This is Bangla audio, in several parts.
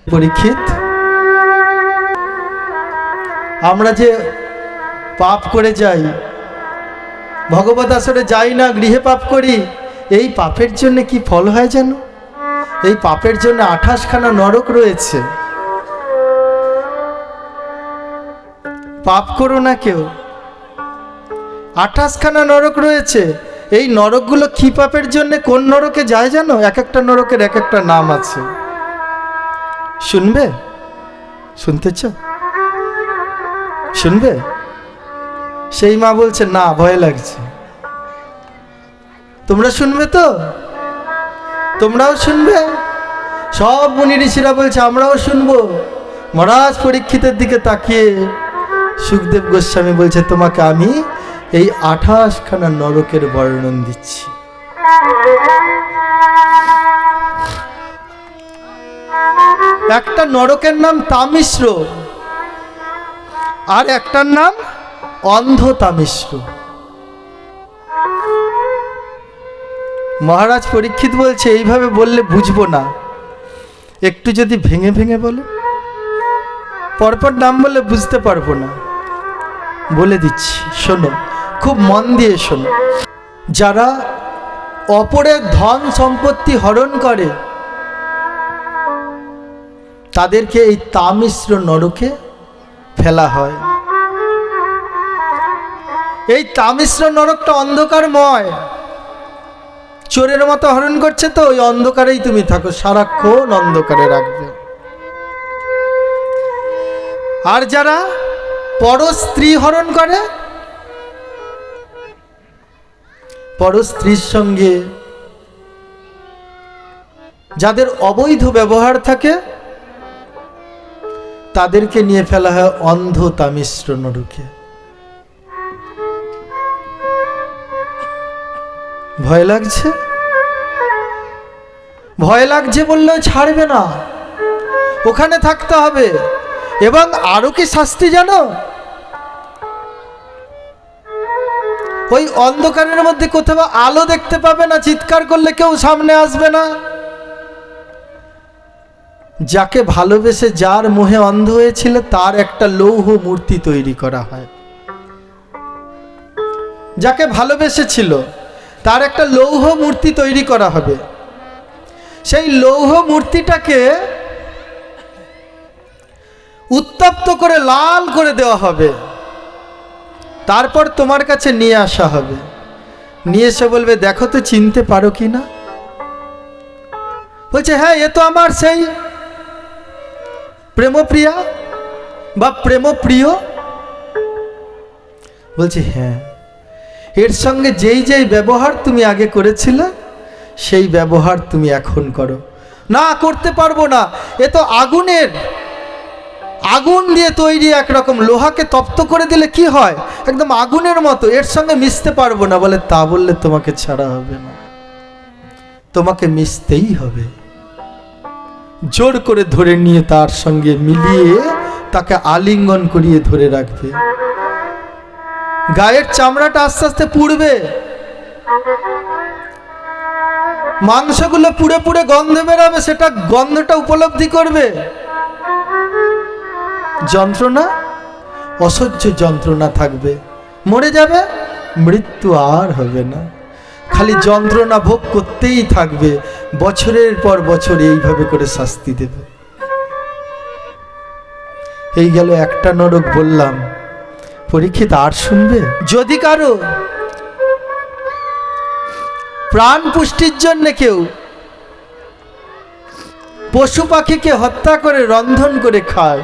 পরীক্ষিত, আমরা যে পাপ করে যাই, ভগবত আসরে যাই না, গৃহে পাপ করি, এই পাপের জন্য কি ফল হয় জানো? এই পাপের জন্য 28খানা নরক রয়েছে। পাপ করো না কেউ, 28খানা নরক রয়েছে। এই নরকগুলো কি পাপের জন্য কোন নরকে যায় জানো? এক একটা নরকের এক একটা নাম আছে। শুনবে? শুনতে চাও? শুনবে? সেই মা বলছে না, ভয় লাগছে। তোমরা শুনবে তো? তোমরাও শুনবে? সব মুনি ঋষিরা বলছে আমরাও শুনবো। মহারাজ পরীক্ষিতের দিকে তাকিয়ে সুখদেব গোস্বামী বলছে তোমাকে আমি এই 28খানা নরকের বর্ণন দিচ্ছি। একটা নরকের নাম তামিশ্র, আর একটার নাম অন্ধ তামিশ্র। মহারাজ পরীক্ষিত বলছে এইভাবে বললে বুঝবো না, একটু যদি ভেঙে ভেঙে বলো, পরপর নাম বললে বুঝতে পারবো না। বলে দিচ্ছি, শোনো, খুব মন দিয়ে শোনো। যারা অপরের ধন সম্পত্তি হরণ করে তাদেরকে এই তামিশ্র নরকে ফেলা হয়। এই তামিশ্র নরকটা অন্ধকারময়। চোরের মতো হরণ করছে তো, ওই অন্ধকারেই তুমি থাকো, সারাক্ষণ অন্ধকারে রাখবে। আর যারা পর স্ত্রী হরণ করে, পর স্ত্রীর সঙ্গে যাদের অবৈধ ব্যবহার থাকে তাদেরকে নিয়ে ফেলা হয় অন্ধ তামিশ্র নরকে। ভয় লাগছে? ভয় লাগছে বললেও ছাড়বে না, ওখানে থাকতে হবে। এবং আরো কি শাস্তি জানো? ওই অন্ধকারের মধ্যে কোথাও আলো দেখতে পাবে না, চিৎকার করলে কেউ সামনে আসবে না। যাকে ভালোবেসে যার মোহে অন্ধ হয়েছিল তার একটা লৌহ মূর্তি তৈরি করা হয়। যাকে ভালোবেসেছিল তার একটা লৌহ মূর্তি তৈরি করা হবে। সেই লৌহ মূর্তিটাকে উত্তপ্ত করে লাল করে দেওয়া হবে, তারপর তোমার কাছে নিয়ে আসা হবে। নিয়ে এসে বলবে দেখো তো চিনতে পারো কি না? বলছে হ্যাঁ, এ তো আমার সেই প্রেমপ্রিয়া বা প্রেমপ্রিয়। বলছে হ্যাঁ, এর সঙ্গে যেই যেই ব্যবহার তুমি আগে করেছিলে সেই ব্যবহার তুমি এখন করো। না, করতে পারবো না, এ তো আগুনের, আগুন দিয়ে তৈরি একরকম, লোহাকে তপ্ত করে দিলে কি হয় একদম আগুনের মতো, এর সঙ্গে মিশতে পারবো না। বলে তা বললে তোমাকে ছাড়া হবে না, তোমাকে মিশতেই হবে। জোর করে ধরে নিয়ে তার সঙ্গে মিলিয়ে তাকে আলিঙ্গন করিয়ে ধরে রাখবে। গায়ের চামড়াটা আস্তে আস্তে পুড়বে, মাংসগুলো পুড়ে পুড়ে গন্ধ বেরাবে, সেটা গন্ধটা উপলব্ধি করবে। যন্ত্রণা, অসহ্য যন্ত্রণা থাকবে, মরে যাবে, মৃত্যু আর হবে না, খালি যন্ত্রণা ভোগ করতেই থাকবে, বছরের পর বছর এইভাবে করে শাস্তি দেবে। এই গেল একটা নরক বললাম। পরীক্ষিত আর শুনবে? যদি কারো প্রাণ পুষ্টির জন্য কেউ পশু পাখিকে হত্যা করে রন্ধন করে খায়,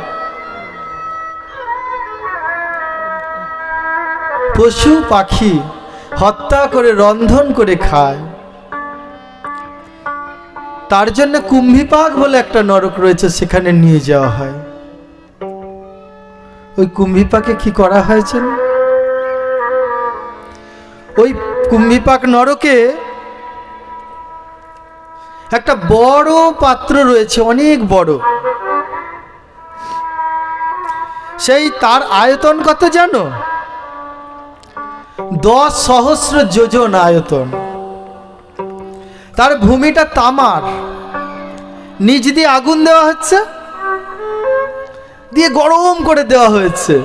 পশু পাখি হত্যা করে রন্ধন করে খায়, তার জন্য কুম্ভীপাক বলে একটা নরক রয়েছে, সেখানে নিয়ে যাওয়া হয়। ওই কুম্ভীপাকে কি করা হয়েছে? ওই কুম্ভীপাক নরকে একটা বড় পাত্র রয়েছে, অনেক বড়। সেই তার আয়তন কত জানো? 10,000 যোজন আয়তন। তার ভূমিটা তামার, নিচ দিয়ে আগুন দেওয়া হচ্ছে, দিয়ে গরম করে দেওয়া হয়েছে।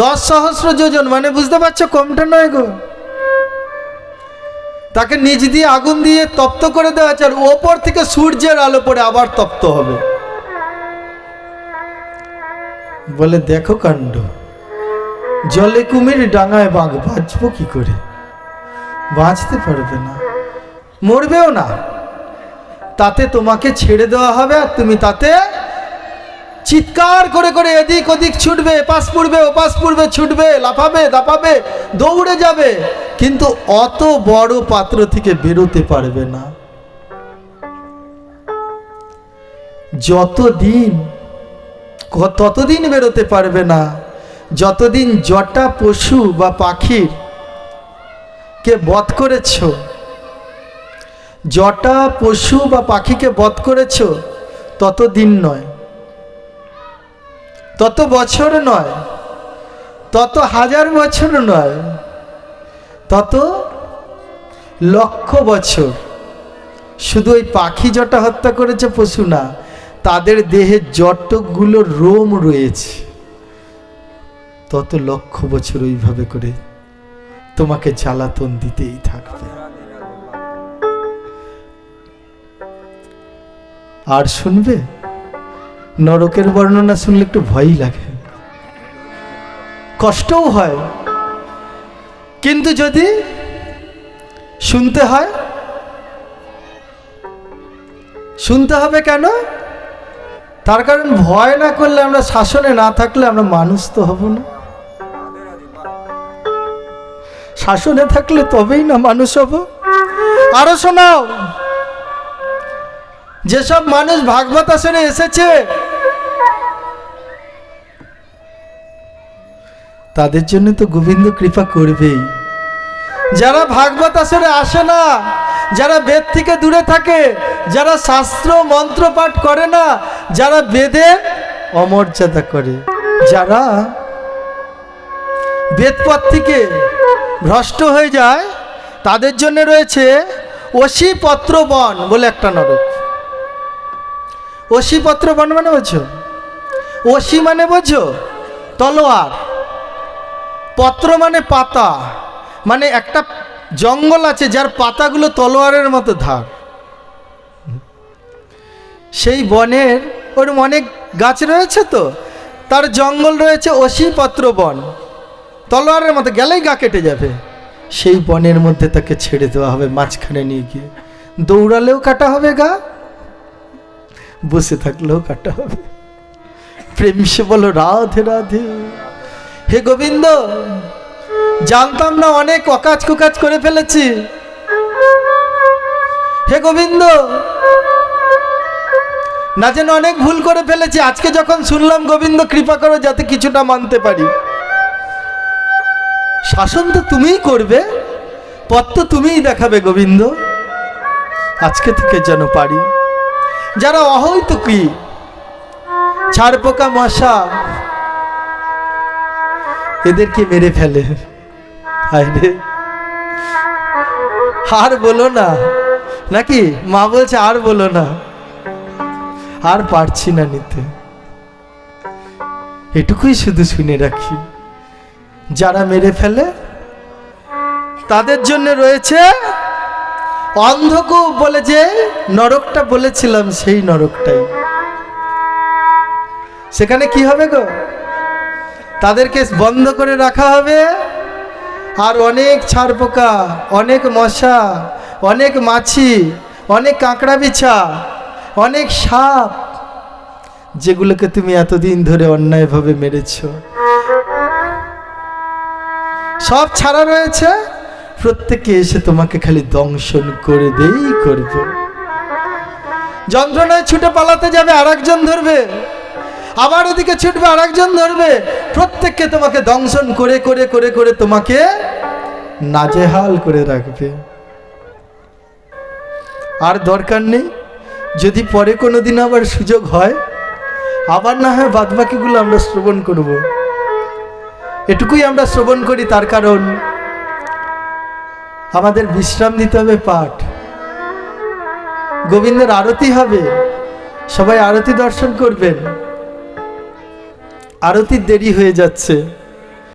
10,000 যোজন, মানে বুঝতে পারছো কমটা নয় গো। তাকে নিচ দিয়ে আগুন দিয়ে তপ্ত করে দেওয়া হয়েছে, আর ওপর থেকে সূর্যের আলো পড়ে আবার তপ্ত হবে। বলে দেখো কাণ্ড, জলে কুমির ডাঙায় বাঘ, বাঁচবো কি করে? বাঁচতে পারবে না, মরবেও না। তাতে তোমাকে ছেড়ে দেওয়া হবে, আর তুমি তাতে চিৎকার করে করে এদিক ওদিক ছুটবে, এপাশ পড়বে ওপাশ পড়বে, ছুটবে, লাফাবে দাপাবে, দৌড়ে যাবে, কিন্তু অত বড় পাত্র থেকে বেরোতে পারবে না। ততদিন বেরোতে পারবে না যতদিন জটা পশু বা পাখির কে বধ করেছ, জটা পশু বা পাখিকে বধ করেছ, ততদিন নয়, তত বছর নয়, তত 1000 বছর নয়, তত লক্ষ বছর। শুধু ওই পাখি জটা হত্যা করেছে, পশু না, তাদের দেহে যতগুলো রোম রয়েছে, তত লক্ষ বছর ওইভাবে করে তোমাকে জ্বালাতন দিতেই থাকবে। আর শুনবে? নরকের বর্ণনা শুনলে একটু ভয়ই লাগে, কষ্টও হয়, কিন্তু যদি শুনতে হয়, শুনতে হবে। কেন? তার কারণ ভয় না করলে, আমরা শাসনে না থাকলে আমরা মানুষ তো হব না। শাসনে থাকলে তবেই না মানুষ হব। আরো শোনাও, যেসব মানুষ ভাগবত আসরে এসেছে তাদের জন্য তো গোবিন্দ কৃপা করবেই। যারা ভাগবত আসরে আসে না, যারা বেদ থেকে দূরে থাকে, যারা শাস্ত্র মন্ত্র পাঠ করে না, যারা বেদের অমর্যাদা করে, যারা বেদপথ থেকে ভ্রষ্ট হয়ে যায়, তাদের জন্য রয়েছে অশীপত্র বন বলে একটা নরক। অশীপত্র বন মানে বোঝো? অশী মানে বোঝো তলোয়ার, পত্র মানে পাতা, মানে একটা জঙ্গল আছে যার পাতাগুলো তলোয়ারের মতো ধার। সেই বনের ওরকম অনেক গাছ রয়েছে, তো তার জঙ্গল রয়েছে অশীপত্র বন, তলোয়ারের মতো, গেলেই গা কেটে যাবে। সেই বনের মধ্যে তাকে ছেড়ে দেওয়া হবে, মাঝখানে নিয়ে গিয়ে দৌড়ালেও কাটা হবে গা, বসে থাকলেও কাটা হবে। প্রেম সে বলো রাধে রাধে। হে গোবিন্দ, জানতাম না, অনেক অকাজ কুকাজ করে ফেলেছি। হে গোবিন্দ, না যেন অনেক ভুল করে ফেলেছি। আজকে যখন শুনলাম, গোবিন্দ কৃপা করো যাতে কিছুটা মানতে পারি। শাসন তো তুমিই করবে, পথ তো তুমিই দেখাবে গোবিন্দ, আজকে থেকে যেন পারি। যারা অহৈতুকী, ছাড় পোকা মশা, এদেরকে মেরে ফেলে, আর বলো না, নাকি মা বলছে আর বলো না, আর পারছি না নিতে। এটুকুই শুধু শুনে রাখি, যারা মেরে ফেলে তাদের জন্য রয়েছে অন্ধকূপ বলে যে নরকটা বলেছিলাম, সেই নরকটাই। সেখানে কি হবে গো? তাদেরকে বন্ধ করে রাখা হবে, আর অনেক ছাড় পোকা, অনেক মশা, অনেক মাছি, অনেক কাঁকড়া বিছা, অনেক সাপ, যেগুলোকে তুমি এতদিন ধরে অন্যায়ভাবে মেরেছ, সব ছাড়া রয়েছে। প্রত্যেকে এসে তোমাকে খালি দংশন করবেই করবে। যন্ত্রণায় ছুটে পালাতে যাবে, আর একজন ধরবে, আবার ওদিকে ছুটবে, আর একজন ধরবে, প্রত্যেককে তোমাকে দংশন করে করে করে করে তোমাকে নাজেহাল করে রাখবে। আর দরকার নেই, যদি পরে কোনোদিন আবার সুযোগ হয়, আবার না হয় বাদবাকিগুলো আমরা শ্রবণ করব। এটুকুই আমরা শ্রবণ করি, তার কারণ আমাদের বিশ্রাম দিতে হবে, পাঠ গোবিন্দের আরতি হবে, সবাই আরতি দর্শন করবেন। আরতির দেরি হয়ে যাচ্ছে।